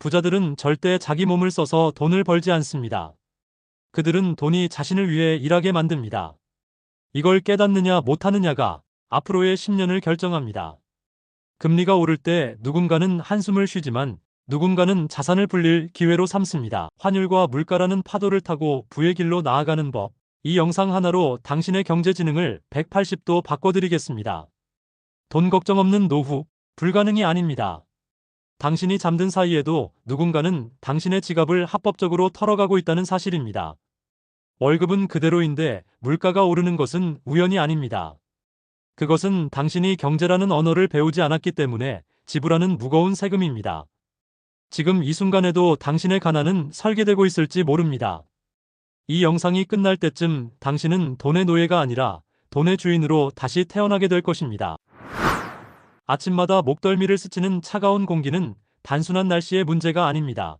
부자들은 절대 자기 몸을 써서 돈을 벌지 않습니다. 그들은 돈이 자신을 위해 일하게 만듭니다. 이걸 깨닫느냐 못하느냐가 앞으로의 10년을 결정합니다. 금리가 오를 때 누군가는 한숨을 쉬지만 누군가는 자산을 불릴 기회로 삼습니다. 환율과 물가라는 파도를 타고 부의 길로 나아가는 법. 이 영상 하나로 당신의 경제 지능을 180도 바꿔드리겠습니다. 돈 걱정 없는 노후, 불가능이 아닙니다. 당신이 잠든 사이에도 누군가는 당신의 지갑을 합법적으로 털어가고 있다는 사실입니다. 월급은 그대로인데 물가가 오르는 것은 우연이 아닙니다. 그것은 당신이 경제라는 언어를 배우지 않았기 때문에 지불하는 무거운 세금입니다. 지금 이 순간에도 당신의 가난은 설계되고 있을지 모릅니다. 이 영상이 끝날 때쯤 당신은 돈의 노예가 아니라 돈의 주인으로 다시 태어나게 될 것입니다. 아침마다 목덜미를 스치는 차가운 공기는 단순한 날씨의 문제가 아닙니다.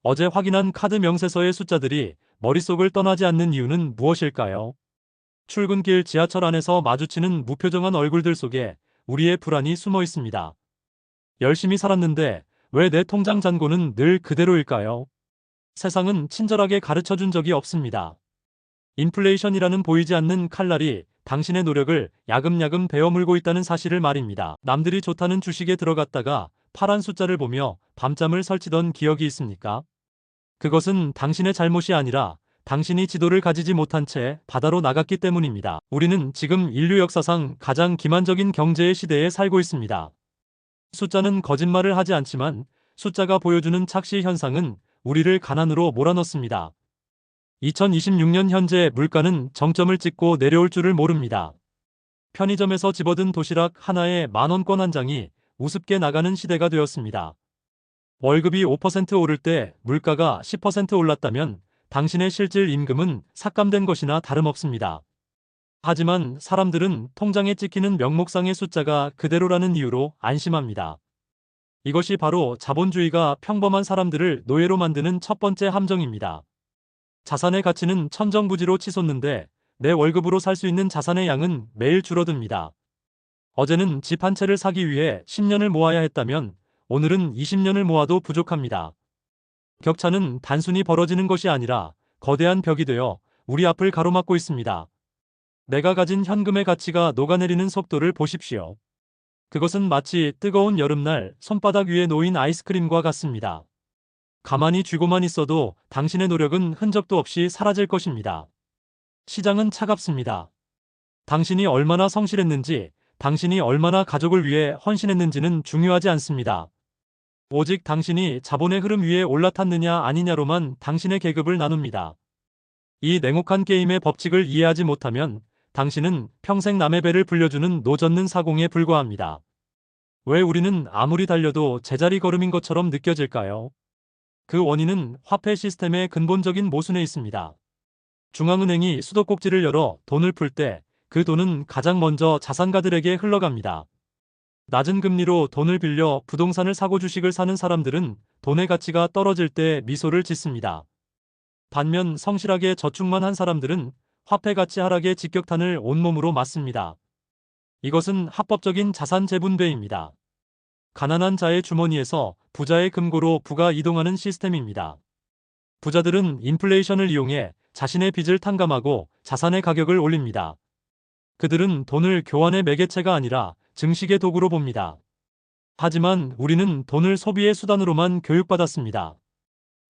어제 확인한 카드 명세서의 숫자들이 머릿속을 떠나지 않는 이유는 무엇일까요? 출근길 지하철 안에서 마주치는 무표정한 얼굴들 속에 우리의 불안이 숨어 있습니다. 열심히 살았는데 왜 내 통장 잔고는 늘 그대로일까요? 세상은 친절하게 가르쳐준 적이 없습니다. 인플레이션이라는 보이지 않는 칼날이 당신의 노력을 야금야금 베어물고 있다는 사실을 말입니다. 남들이 좋다는 주식에 들어갔다가 파란 숫자를 보며 밤잠을 설치던 기억이 있습니까? 그것은 당신의 잘못이 아니라 당신이 지도를 가지지 못한 채 바다로 나갔기 때문입니다. 우리는 지금 인류 역사상 가장 기만적인 경제의 시대에 살고 있습니다. 숫자는 거짓말을 하지 않지만 숫자가 보여주는 착시 현상은 우리를 가난으로 몰아넣습니다. 2026년 현재 물가는 정점을 찍고 내려올 줄을 모릅니다. 편의점에서 집어든 도시락 하나에 만원권 한 장이 우습게 나가는 시대가 되었습니다. 월급이 5% 오를 때 물가가 10% 올랐다면 당신의 실질 임금은 삭감된 것이나 다름없습니다. 하지만 사람들은 통장에 찍히는 명목상의 숫자가 그대로라는 이유로 안심합니다. 이것이 바로 자본주의가 평범한 사람들을 노예로 만드는 첫 번째 함정입니다. 자산의 가치는 천정부지로 치솟는데 내 월급으로 살 수 있는 자산의 양은 매일 줄어듭니다. 어제는 집 한 채를 사기 위해 10년을 모아야 했다면 오늘은 20년을 모아도 부족합니다. 격차는 단순히 벌어지는 것이 아니라 거대한 벽이 되어 우리 앞을 가로막고 있습니다. 내가 가진 현금의 가치가 녹아내리는 속도를 보십시오. 그것은 마치 뜨거운 여름날 손바닥 위에 놓인 아이스크림과 같습니다. 가만히 쥐고만 있어도 당신의 노력은 흔적도 없이 사라질 것입니다. 시장은 차갑습니다. 당신이 얼마나 성실했는지, 당신이 얼마나 가족을 위해 헌신했는지는 중요하지 않습니다. 오직 당신이 자본의 흐름 위에 올라탔느냐 아니냐로만 당신의 계급을 나눕니다. 이 냉혹한 게임의 법칙을 이해하지 못하면 당신은 평생 남의 배를 불려주는 노젓는 사공에 불과합니다. 왜 우리는 아무리 달려도 제자리 걸음인 것처럼 느껴질까요? 그 원인은 화폐 시스템의 근본적인 모순에 있습니다. 중앙은행이 수도꼭지를 열어 돈을 풀 때 그 돈은 가장 먼저 자산가들에게 흘러갑니다. 낮은 금리로 돈을 빌려 부동산을 사고 주식을 사는 사람들은 돈의 가치가 떨어질 때 미소를 짓습니다. 반면 성실하게 저축만 한 사람들은 화폐 가치 하락의 직격탄을 온몸으로 맞습니다. 이것은 합법적인 자산 재분배입니다. 가난한 자의 주머니에서 부자의 금고로 부가 이동하는 시스템입니다. 부자들은 인플레이션을 이용해 자신의 빚을 탕감하고 자산의 가격을 올립니다. 그들은 돈을 교환의 매개체가 아니라 증식의 도구로 봅니다. 하지만 우리는 돈을 소비의 수단으로만 교육받았습니다.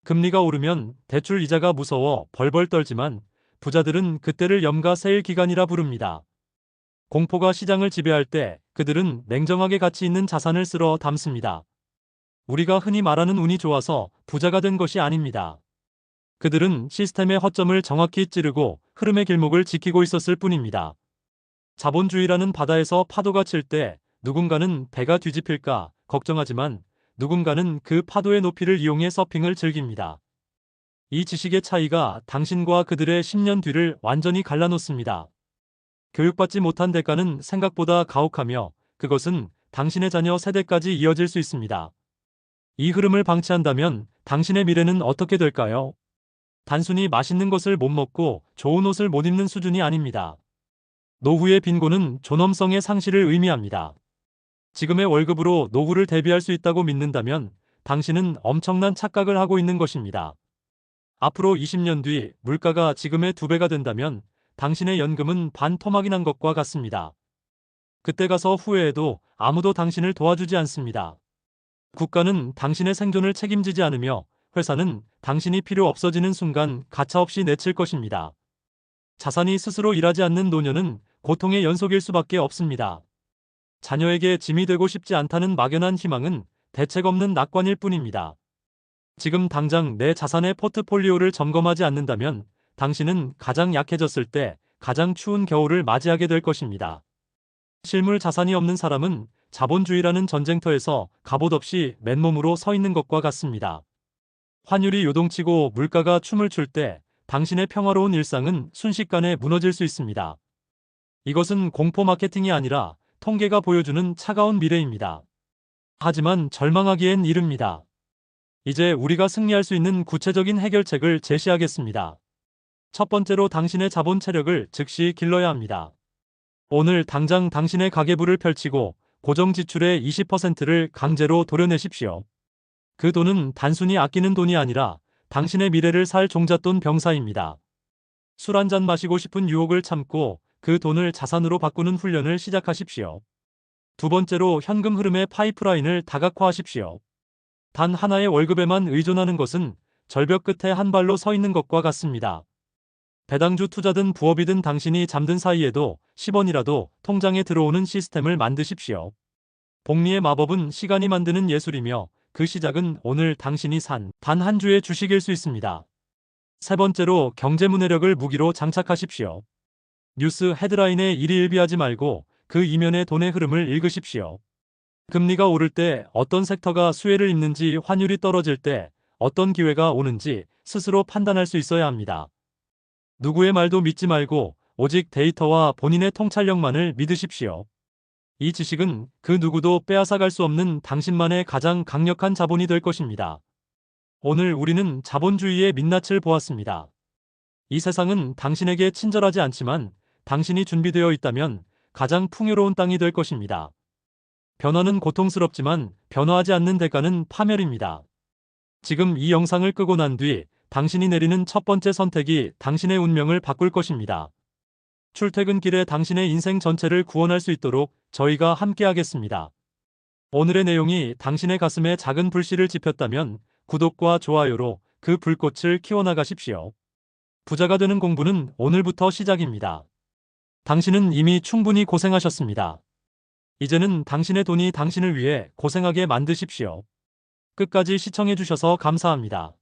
금리가 오르면 대출 이자가 무서워 벌벌 떨지만 부자들은 그때를 염가 세일 기간이라 부릅니다. 공포가 시장을 지배할 때 그들은 냉정하게 가치 있는 자산을 쓸어 담습니다. 우리가 흔히 말하는 운이 좋아서 부자가 된 것이 아닙니다. 그들은 시스템의 허점을 정확히 찌르고 흐름의 길목을 지키고 있었을 뿐입니다. 자본주의라는 바다에서 파도가 칠 때 누군가는 배가 뒤집힐까 걱정하지만 누군가는 그 파도의 높이를 이용해 서핑을 즐깁니다. 이 지식의 차이가 당신과 그들의 10년 뒤를 완전히 갈라놓습니다. 교육받지 못한 대가는 생각보다 가혹하며 그것은 당신의 자녀 세대까지 이어질 수 있습니다. 이 흐름을 방치한다면 당신의 미래는 어떻게 될까요? 단순히 맛있는 것을 못 먹고 좋은 옷을 못 입는 수준이 아닙니다. 노후의 빈곤은 존엄성의 상실을 의미합니다. 지금의 월급으로 노후를 대비할 수 있다고 믿는다면 당신은 엄청난 착각을 하고 있는 것입니다. 앞으로 20년 뒤 물가가 지금의 2배가 된다면 당신의 연금은 반토막이 난 것과 같습니다. 그때 가서 후회해도 아무도 당신을 도와주지 않습니다. 국가는 당신의 생존을 책임지지 않으며 회사는 당신이 필요 없어지는 순간 가차없이 내칠 것입니다. 자산이 스스로 일하지 않는 노년은 고통의 연속일 수밖에 없습니다. 자녀에게 짐이 되고 싶지 않다는 막연한 희망은 대책 없는 낙관일 뿐입니다. 지금 당장 내 자산의 포트폴리오를 점검하지 않는다면 당신은 가장 약해졌을 때 가장 추운 겨울을 맞이하게 될 것입니다. 실물 자산이 없는 사람은 자본주의라는 전쟁터에서 갑옷 없이 맨몸으로 서 있는 것과 같습니다. 환율이 요동치고 물가가 춤을 출 때 당신의 평화로운 일상은 순식간에 무너질 수 있습니다. 이것은 공포 마케팅이 아니라 통계가 보여주는 차가운 미래입니다. 하지만 절망하기엔 이릅니다. 이제 우리가 승리할 수 있는 구체적인 해결책을 제시하겠습니다. 첫 번째로 당신의 자본 체력을 즉시 길러야 합니다. 오늘 당장 당신의 가계부를 펼치고 고정 지출의 20%를 강제로 도려내십시오. 그 돈은 단순히 아끼는 돈이 아니라 당신의 미래를 살 종잣돈 병사입니다. 술 한 잔 마시고 싶은 유혹을 참고 그 돈을 자산으로 바꾸는 훈련을 시작하십시오. 두 번째로 현금 흐름의 파이프라인을 다각화하십시오. 단 하나의 월급에만 의존하는 것은 절벽 끝에 한 발로 서 있는 것과 같습니다. 배당주 투자든 부업이든 당신이 잠든 사이에도 10원이라도 통장에 들어오는 시스템을 만드십시오. 복리의 마법은 시간이 만드는 예술이며 그 시작은 오늘 당신이 산 단 한 주의 주식일 수 있습니다. 세 번째로 경제 문해력을 무기로 장착하십시오. 뉴스 헤드라인에 일희일비하지 말고 그 이면의 돈의 흐름을 읽으십시오. 금리가 오를 때 어떤 섹터가 수혜를 입는지, 환율이 떨어질 때 어떤 기회가 오는지 스스로 판단할 수 있어야 합니다. 누구의 말도 믿지 말고 오직 데이터와 본인의 통찰력만을 믿으십시오. 이 지식은 그 누구도 빼앗아갈 수 없는 당신만의 가장 강력한 자본이 될 것입니다. 오늘 우리는 자본주의의 민낯을 보았습니다. 이 세상은 당신에게 친절하지 않지만 당신이 준비되어 있다면 가장 풍요로운 땅이 될 것입니다. 변화는 고통스럽지만 변화하지 않는 대가는 파멸입니다. 지금 이 영상을 끄고 난 뒤 당신이 내리는 첫 번째 선택이 당신의 운명을 바꿀 것입니다. 출퇴근길에 당신의 인생 전체를 구원할 수 있도록 저희가 함께하겠습니다. 오늘의 내용이 당신의 가슴에 작은 불씨를 지폈다면 구독과 좋아요로 그 불꽃을 키워나가십시오. 부자가 되는 공부는 오늘부터 시작입니다. 당신은 이미 충분히 고생하셨습니다. 이제는 당신의 돈이 당신을 위해 고생하게 만드십시오. 끝까지 시청해주셔서 감사합니다.